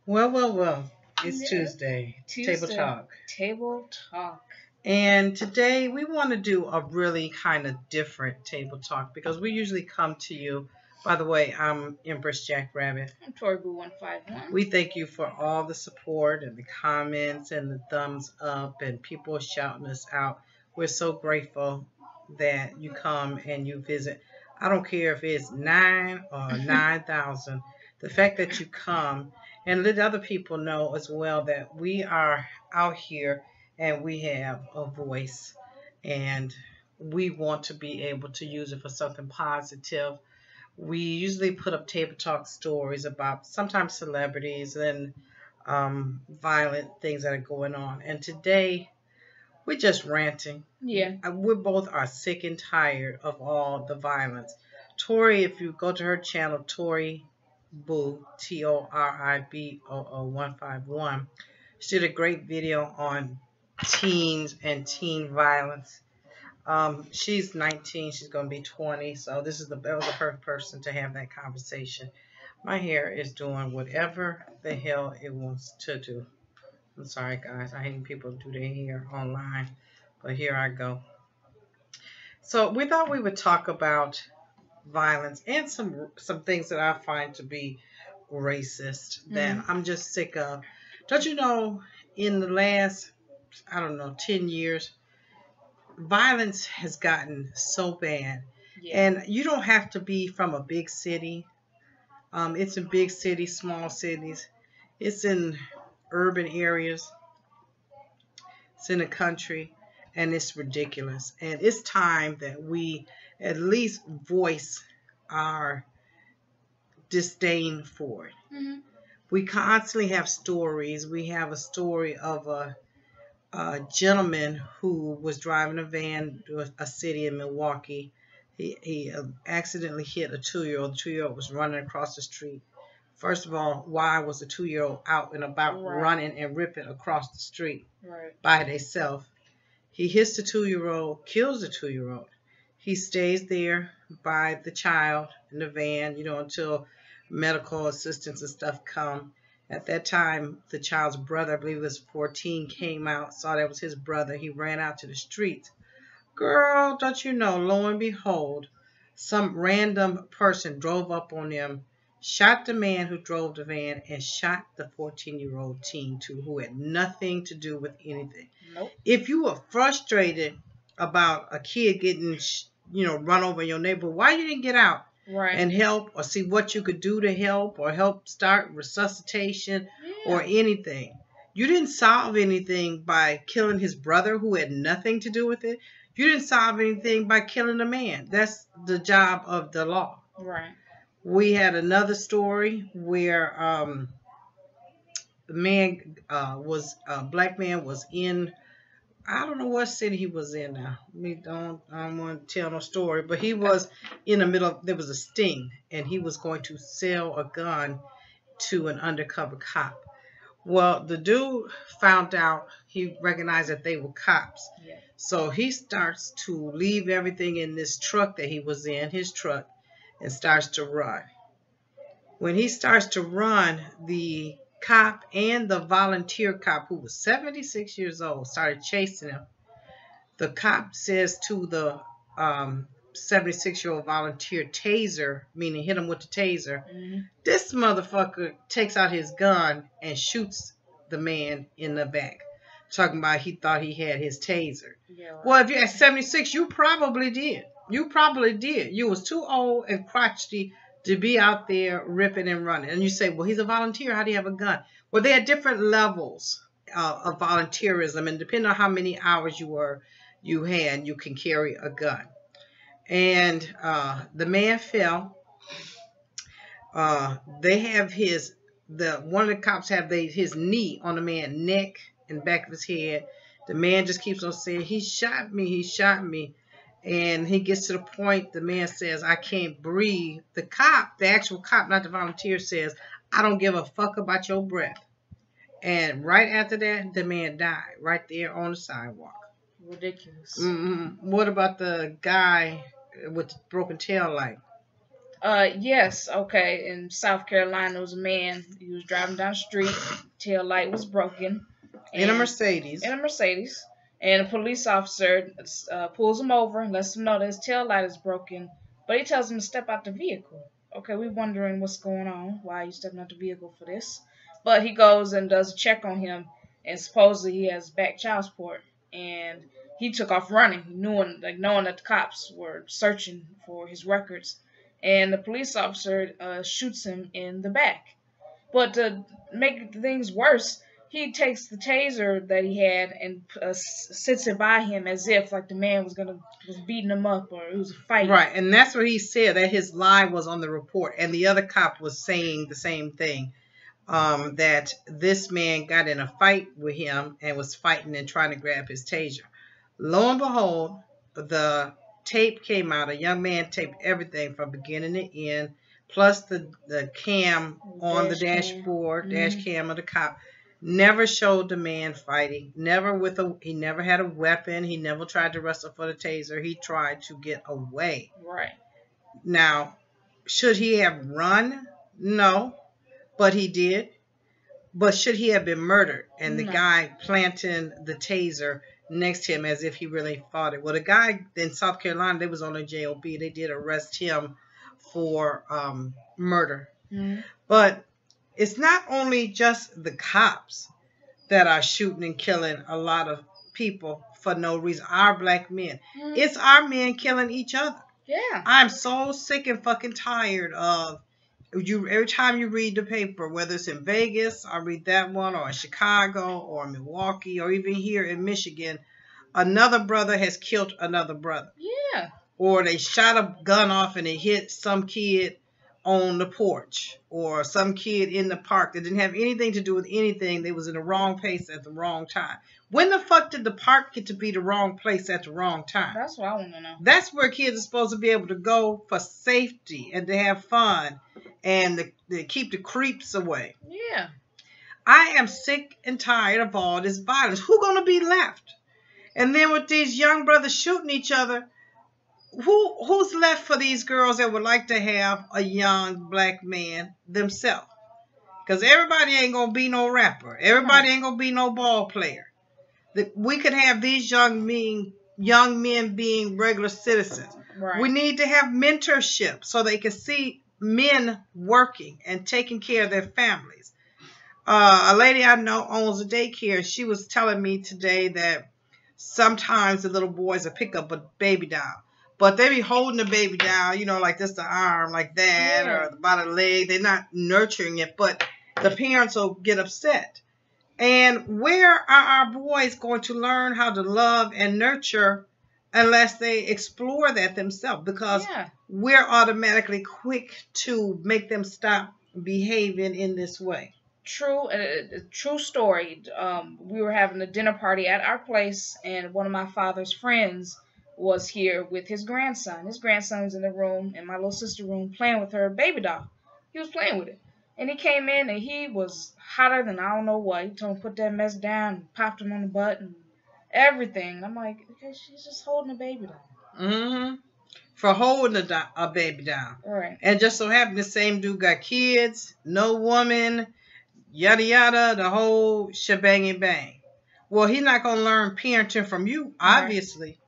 Well. It's Yeah. Tuesday. Table Tuesday. talk. Table talk. And today we want to do a really kind of different table talk because we usually come to you. By the way, I'm Empress Jackrabbit. I'm Tori Boo 151. We thank you for all the support and the comments and the thumbs up and people shouting us out. We're so grateful that you come and you visit. I don't care if it's 9 or 9,000. The fact that you come and let other people know as well that we are out here and we have a voice and we want to be able to use it for something positive. We usually put up table talk stories about sometimes celebrities and violent things that are going on. And today we're just ranting. Yeah. We both are sick and tired of all the violence. Tori, if you go to her channel, Tori Boo, TORIBOO 151, she did a great video on teens and teen violence. She's 19. She's going to be 20. So that was the perfect person to have that conversation. My hair is doing whatever the hell it wants to do. I'm sorry, guys. I hate when people do their hair online, but here I go. So we thought we would talk about violence and some things that I find to be racist that I'm just sick of. Don't you know? In the last, I don't know, 10 years, violence has gotten so bad. Yeah. And you don't have to be from a big city. It's in big cities, small cities. It's in urban areas. It's in the country. And it's ridiculous. And it's time that we at least voice our disdain for it. We constantly have stories. We have a story of a gentleman who was driving a van to a city in Milwaukee. He accidentally hit a 2-year-old. The 2-year-old was running across the street. First of all, why was the 2-year-old out and about running and ripping across the street by themselves? He hits the 2-year-old, kills the 2-year-old. He stays there by the child in the van, until medical assistance and stuff come. At that time, the child's brother, I believe it was 14, came out, saw that was his brother. He ran out to the streets. Girl, don't you know, lo and behold, some random person drove up on them, shot the man who drove the van, and shot the 14-year-old teen, too, who had nothing to do with anything. Nope. If you were frustrated about a kid getting, run over in your neighborhood, why you didn't get out? And help or see what you could do to help or help start resuscitation or anything. You didn't solve anything by killing his brother who had nothing to do with it. You didn't solve anything by killing a man. That's the job of the law. Right. We had another story where the man a black man was in, I don't know what city he was in now. I don't want to tell no story, but he was in the middle there was a sting, and he was going to sell a gun to an undercover cop. Well, the dude found out, he recognized that they were cops. Yeah. So he starts to leave everything in this truck that he was in, his truck, and starts to run. When he starts to run, the cop and the volunteer cop, who was 76 years old, started chasing him. The cop says to the 76-year-old volunteer, taser, meaning hit him with the taser. This motherfucker takes out his gun and shoots the man in the back, talking about he thought he had his taser. Yeah, right. Well, if you're at 76, you probably did. You probably did. You was too old and crotchety to be out there ripping and running. And you say, well, he's a volunteer. How do you have a gun? Well, there are different levels of volunteerism, and depending on how many hours you had, you can carry a gun. And the man fell. They have one of the cops have his knee on the man's neck and back of his head. The man just keeps on saying, he shot me, he shot me. And he gets to the point, the man says, I can't breathe. The cop, the actual cop, not the volunteer, says, I don't give a fuck about your breath. And right after that, the man died right there on the sidewalk. Ridiculous. What about the guy with the broken tail light? Yes, okay. In South Carolina, there was a man. He was driving down the street. Tail light was broken, In a and in Mercedes. a Mercedes, and a police officer pulls him over and lets him know that his tail light is broken. But he tells him to step out the vehicle. Okay, we're wondering what's going on. Why are you stepping out the vehicle for this? But he goes and does a check on him, and supposedly he has back child support. And he took off running, knowing that the cops were searching for his records, and the police officer shoots him in the back. But to make things worse, he takes the taser that he had and sits it by him as if like the man was beating him up or it was a fight. Right, and that's what he said, that his lie was on the report, and the other cop was saying the same thing. That this man got in a fight with him and was fighting and trying to grab his taser. Lo and behold, the tape came out. A young man taped everything from beginning to end, plus the cam on the dashboard, dash cam of the cop. Never showed the man fighting. He never had a weapon. He never tried to wrestle for the taser. He tried to get away. Right. Now, should he have run? No, but he did. But should he have been murdered? And the guy planting the taser next to him as if he really fought it. Well, the guy in South Carolina, they was on a JOB. They did arrest him for murder. But it's not only just the cops that are shooting and killing a lot of people for no reason. Our black men. It's our men killing each other. Yeah. I'm so sick and fucking tired of every time you read the paper, whether it's in Vegas, I read that one, or in Chicago, or Milwaukee, or even here in Michigan, another brother has killed another brother. Yeah. Or they shot a gun off and it hit some kid on the porch, or some kid in the park that didn't have anything to do with anything. They was in the wrong place at the wrong time. When the fuck did the park get to be the wrong place at the wrong time? That's what I want to know. That's where kids are supposed to be able to go for safety and to have fun and to keep the creeps away. Yeah. I am sick and tired of all this violence. Who's going to be left? And then with these young brothers shooting each other, who's left for these girls that would like to have a young black man themselves? Because everybody ain't going to be no rapper. Everybody ain't going to be no ball player. We could have these young men being regular citizens. Right. We need to have mentorship so they can see men working and taking care of their families. A lady I know owns a daycare. She was telling me today that sometimes the little boys will pick up a baby doll, but they be holding the baby doll, like this, the arm, like that, or by the leg. They're not nurturing it, but the parents will get upset. And where are our boys going to learn how to love and nurture unless they explore that themselves? Because we're automatically quick to make them stop behaving in this way. True story. We were having a dinner party at our place, and one of my father's friends was here with his grandson. His grandson's in the room, in my little sister's room, playing with her baby doll. He was playing with it. And he came in, and he was hotter than I don't know what. He told him to put that mess down, and popped him on the butt, and everything. I'm like, okay, she's just holding a baby doll. For holding a baby doll. Right. And just so happened the same dude got kids, no woman, yada yada, the whole shebang and bang. Well, he's not going to learn parenting from you, obviously.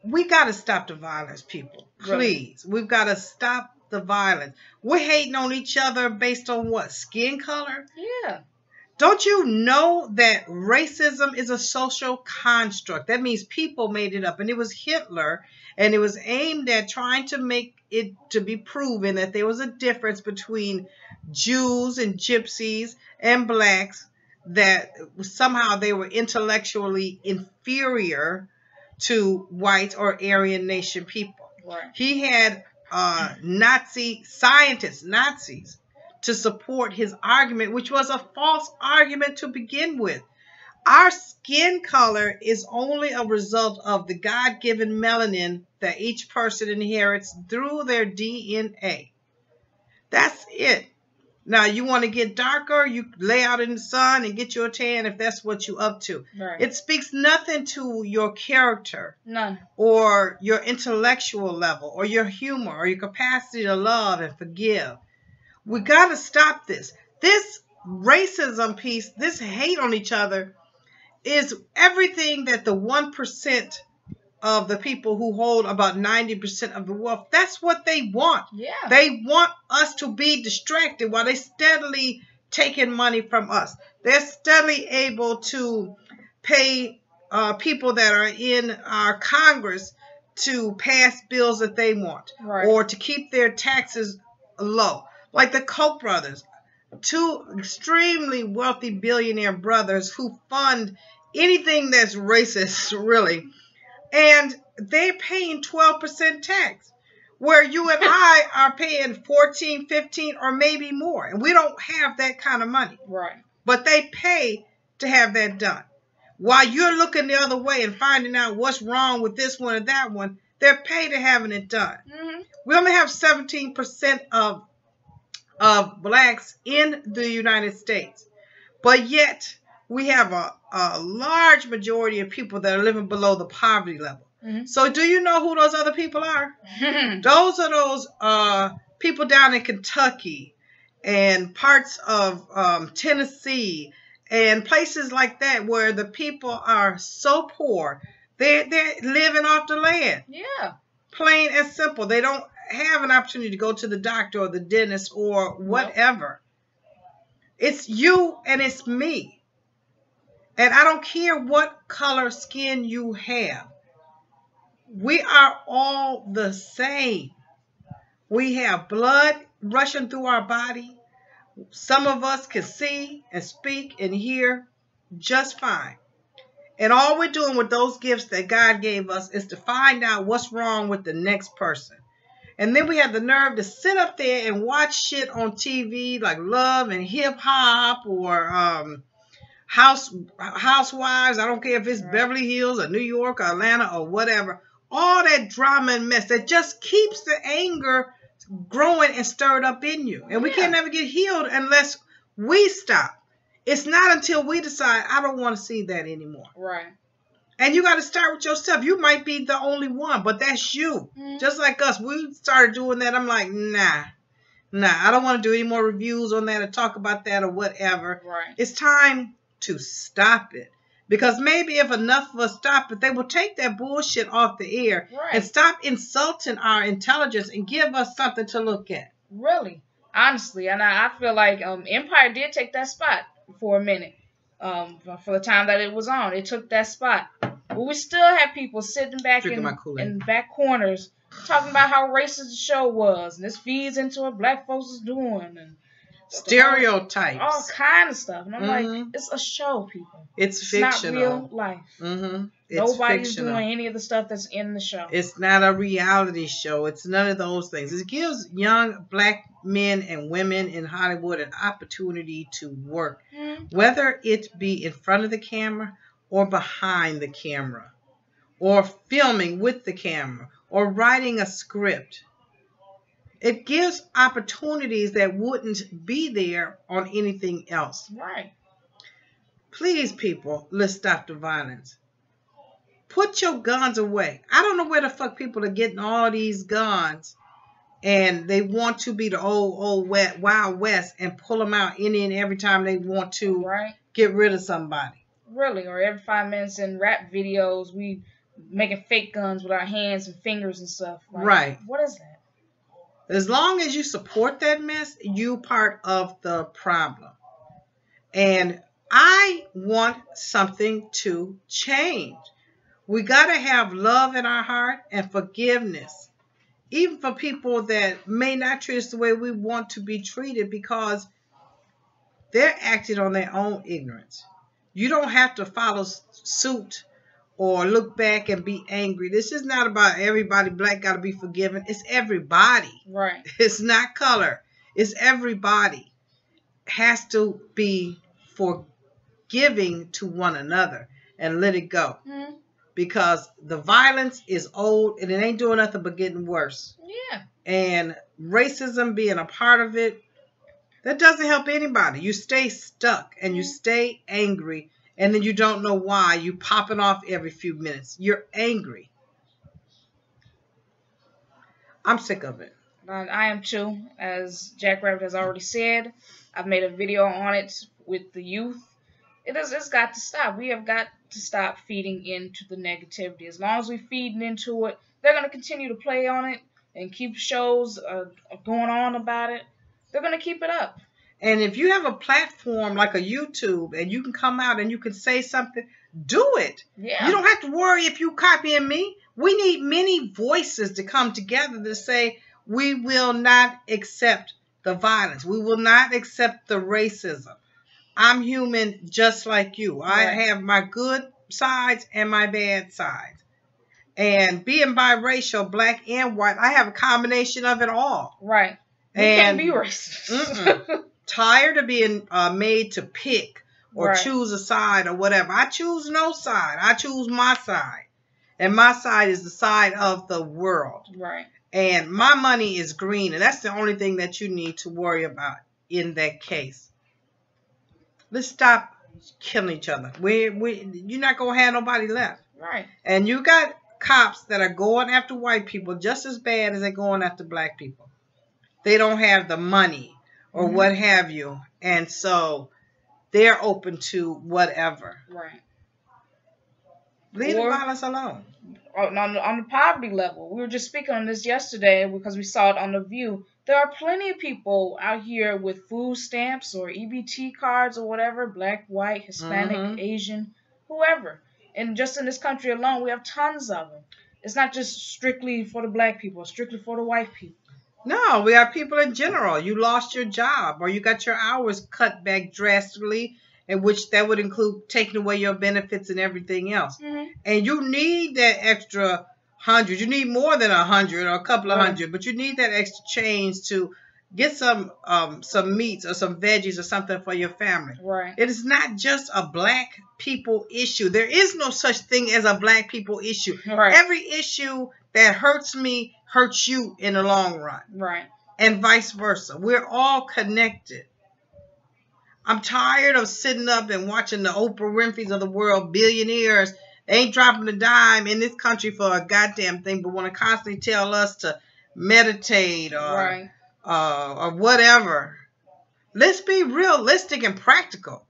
Right. We got to stop the violence, people. Please. Right. We've got to stop the violence. We're hating on each other based on what? Skin color? Yeah. Don't you know that racism is a social construct? That means people made it up. And it was Hitler, and it was aimed at trying to make it to be proven that there was a difference between Jews and gypsies and blacks, that somehow they were intellectually inferior to white or Aryan nation people. Right. He had Nazi scientists, Nazis, to support his argument, which was a false argument to begin with. Our skin color is only a result of the God-given melanin that each person inherits through their DNA. That's it. Now, you want to get darker, you lay out in the sun and get you a tan if that's what you're up to. Right. It speaks nothing to your character. None. Or your intellectual level, or your humor, or your capacity to love and forgive. We got to stop this. This racism piece, this hate on each other, is everything that the 1% of the people who hold about 90% of the wealth, that's what they want. Yeah. They want us to be distracted while they steadily taking money from us. They're steadily able to pay people that are in our Congress to pass bills that they want, right, or to keep their taxes low. Like the Koch brothers, two extremely wealthy billionaire brothers who fund anything that's racist, really. And they're paying 12% tax, where you and I are paying 14, 15, or maybe more. And we don't have that kind of money. Right. But they pay to have that done. While you're looking the other way and finding out what's wrong with this one or that one, they're paid to having it done. Mm-hmm. We only have 17% of blacks in the United States. But yet, we have a large majority of people that are living below the poverty level. Mm-hmm. So do you know who those other people are? Those are those people down in Kentucky and parts of Tennessee and places like that where the people are so poor. They're living off the land. Yeah. Plain and simple. They don't have an opportunity to go to the doctor or the dentist or whatever. Nope. It's you and it's me. And I don't care what color skin you have. We are all the same. We have blood rushing through our body. Some of us can see and speak and hear just fine. And all we're doing with those gifts that God gave us is to find out what's wrong with the next person. And then we have the nerve to sit up there and watch shit on TV like Love and Hip Hop or Housewives. I don't care if it's Beverly Hills or New York or Atlanta or whatever. All that drama and mess that just keeps the anger growing and stirred up in you. And we can't never get healed unless we stop. It's not until we decide, I don't want to see that anymore. Right. And you got to start with yourself. You might be the only one, but that's you. Mm-hmm. Just like us. We started doing that. I'm like, nah, I don't want to do any more reviews on that or talk about that or whatever. Right. It's time to stop it. Because maybe if enough of us stop it, they will take that bullshit off the air and stop insulting our intelligence and give us something to look at. Really. Honestly. And I feel like Empire did take that spot for a minute. For the time that it was on. It took that spot. But we still have people sitting back in back corners talking about how racist the show was. And this feeds into what black folks is doing. And stereotypes. All kind of stuff. And I'm like, it's a show, people. It's fictional. Not real life. Mm-hmm. Nobody's doing any of the stuff that's in the show. It's not a reality show. It's none of those things. It gives young black men and women in Hollywood an opportunity to work, whether it be in front of the camera or behind the camera, or filming with the camera, or writing a script. It gives opportunities that wouldn't be there on anything else. Right. Please, people, let's stop the violence. Put your guns away. I don't know where the fuck people are getting all these guns and they want to be the old Wild West and pull them out any and every time they want to get rid of somebody. Really, or every 5 minutes in rap videos, we making fake guns with our hands and fingers and stuff. Like, right. What is that? As long as you support that mess, you part of the problem. And I want something to change. We got to have love in our heart and forgiveness, even for people that may not treat us the way we want to be treated because they're acting on their own ignorance. You don't have to follow suit or look back and be angry. This is not about everybody black got to be forgiven. It's everybody. Right. It's not color. It's everybody has to be forgiving to one another and let it go. Mm-hmm. Because the violence is old and it ain't doing nothing but getting worse. Yeah. And racism being a part of it, That doesn't help anybody. You stay stuck and you stay angry, and then you don't know why. You popping off every few minutes. You're angry. I'm sick of it. I am too. As Jackrabbit has already said, I've made a video on it with the youth. It's got to stop. We have got to stop feeding into the negativity. As long as we feed into it, they're going to continue to play on it and keep shows going on about it. They're going to keep it up. And if you have a platform like a YouTube and you can come out and you can say something, do it. Yeah. You don't have to worry if you copying me. We need many voices to come together to say we will not accept the violence. We will not accept the racism. I'm human just like you. I have my good sides and my bad sides. And being biracial, black and white, I have a combination of it all. Right. We can't be racist. Tired of being made to pick or choose a side or whatever. I choose no side. I choose my side. And my side is the side of the world. Right. And my money is green. And that's the only thing that you need to worry about in that case. Let's stop killing each other. You're not going to have nobody left. Right. And you got cops that are going after white people just as bad as they're going after black people. They don't have the money or what have you. And so they're open to whatever. Right. Leave the violence alone. On the poverty level, we were just speaking on this yesterday because we saw it on The View. There are plenty of people out here with food stamps or EBT cards or whatever, black, white, Hispanic, Asian, whoever. And just in this country alone, we have tons of them. It's not just strictly for the black people, it's strictly for the white people. No, we have people in general. You lost your job or you got your hours cut back drastically, in which that would include taking away your benefits and everything else. And you need that extra 100. You need more than 100 or a couple of hundred, but you need that extra change to get some meats or some veggies or something for your family. Right. It is not just a black people issue. There is no such thing as a black people issue. Right. Every issue that hurts me hurts you in the long run. Right. And vice versa. We're all connected. I'm tired of sitting up and watching the Oprah Winfrey's of the world, billionaires. They ain't dropping a dime in this country for a goddamn thing, but want to constantly tell us to meditate or whatever. Let's be realistic and practical.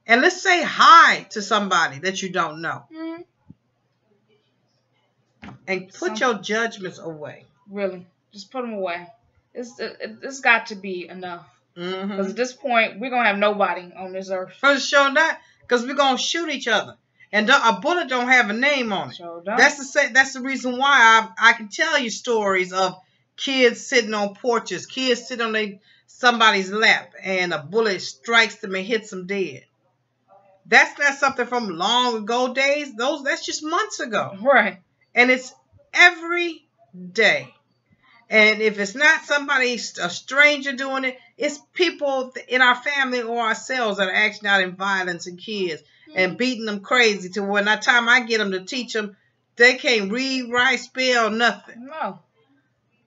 And let's say hi to somebody that you don't know. And put your judgments away. Really. Just put them away. It's got to be enough. Because at this point, we're going to have nobody on this earth. For sure not. Because we're going to shoot each other. And a bullet don't have a name on it. Sure don't. That's the reason why I can tell you stories of kids sitting on porches, kids sitting on somebody's lap, and a bullet strikes them and hits them dead. That's not something from long ago days. That's just months ago. Right. And it's every day. And if it's not somebody, a stranger doing it, it's people in our family or ourselves that are acting out in violence and kids and beating them crazy to when by the time I get them to teach them, they can't read, write, spell, nothing. No.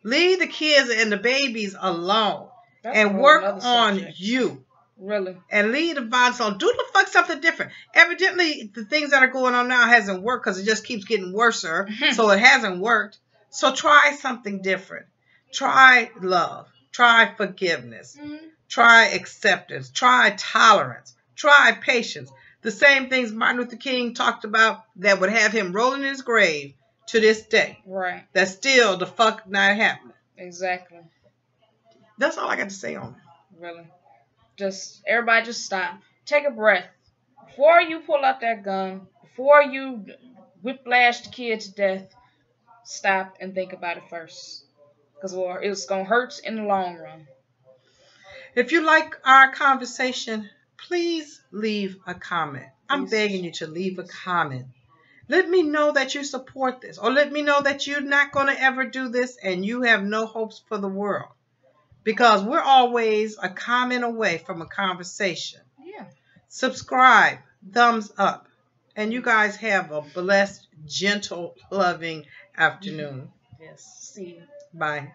Leave the kids and the babies alone and work on you. Really. And leave the violence alone. Do the fuck something different. Evidently, the things that are going on now hasn't worked because it just keeps getting worse. So it hasn't worked. So try something different. Try love. Try forgiveness. Try acceptance. Try tolerance. Try patience. The same things Martin Luther King talked about that would have him rolling in his grave to this day. Right. That's still the fuck not happening. Exactly. That's all I got to say on it. Really. Everybody just stop. Take a breath. Before you pull out that gun, before you whiplash the kid to death, stop and think about it first. Because it's going to hurt in the long run. If you like our conversation, please leave a comment. I'm begging you to leave a comment. Let me know that you support this. Or let me know that you're not going to ever do this and you have no hopes for the world. Because we're always a comment away from a conversation. Yeah. Subscribe. Thumbs up. And you guys have a blessed, gentle, loving afternoon. Yes. See you. Bye.